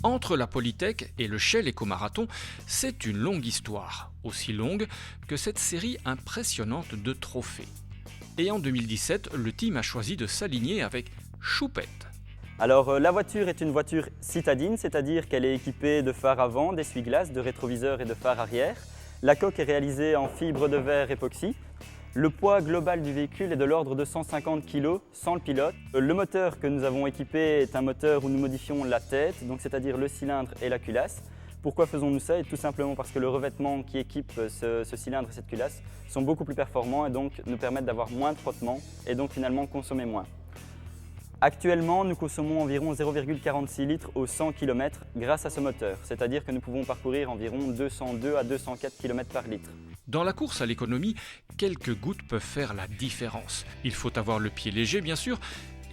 Entre la Polytech et le Shell Eco-Marathon, c'est une longue histoire, aussi longue que cette série impressionnante de trophées. Et en 2017, le team a choisi de s'aligner avec Choupette. Alors la voiture est une voiture citadine, c'est-à-dire qu'elle est équipée de phares avant, d'essuie-glaces, de rétroviseurs et de phares arrière. La coque est réalisée en fibre de verre époxy. Le poids global du véhicule est de l'ordre de 150 kg sans le pilote. Le moteur que nous avons équipé est un moteur où nous modifions la tête, donc c'est-à-dire le cylindre et la culasse. Pourquoi faisons-nous ça? Et tout simplement parce que le revêtement qui équipe ce cylindre et cette culasse sont beaucoup plus performants et donc nous permettent d'avoir moins de frottement et donc finalement consommer moins. Actuellement, nous consommons environ 0,46 litres au 100 km grâce à ce moteur, c'est-à-dire que nous pouvons parcourir environ 202 à 204 km par litre. Dans la course à l'économie, quelques gouttes peuvent faire la différence. Il faut avoir le pied léger bien sûr,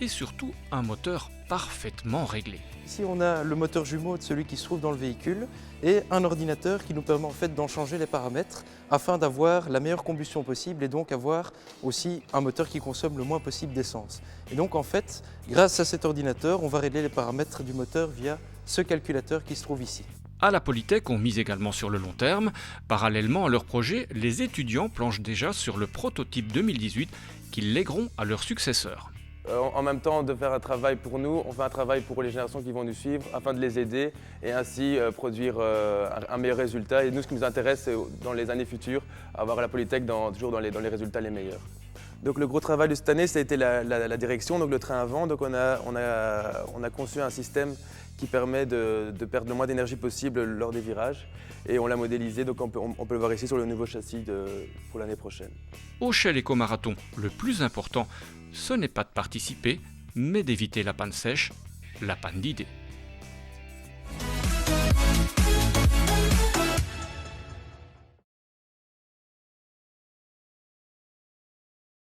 et surtout un moteur parfaitement réglé. Ici on a le moteur jumeau de celui qui se trouve dans le véhicule et un ordinateur qui nous permet en fait d'en changer les paramètres afin d'avoir la meilleure combustion possible et donc avoir aussi un moteur qui consomme le moins possible d'essence. Et donc en fait, grâce à cet ordinateur, on va régler les paramètres du moteur via ce calculateur qui se trouve ici. À la Polytech, on mise également sur le long terme. Parallèlement à leur projet, les étudiants planchent déjà sur le prototype 2018 qu'ils légueront à leurs successeurs. En même temps de faire un travail pour nous, on fait un travail pour les générations qui vont nous suivre afin de les aider et ainsi produire un meilleur résultat. Et nous, ce qui nous intéresse, c'est dans les années futures, avoir la Polytech toujours dans les résultats les meilleurs. Donc le gros travail de cette année, ça a été la direction, donc le train avant. Donc on a conçu un système qui permet de perdre le moins d'énergie possible lors des virages. Et on l'a modélisé, donc on peut le voir ici sur le nouveau châssis pour l'année prochaine. Au Shell Eco-Marathon, le plus important, ce n'est pas de participer, mais d'éviter la panne sèche, la panne d'idées.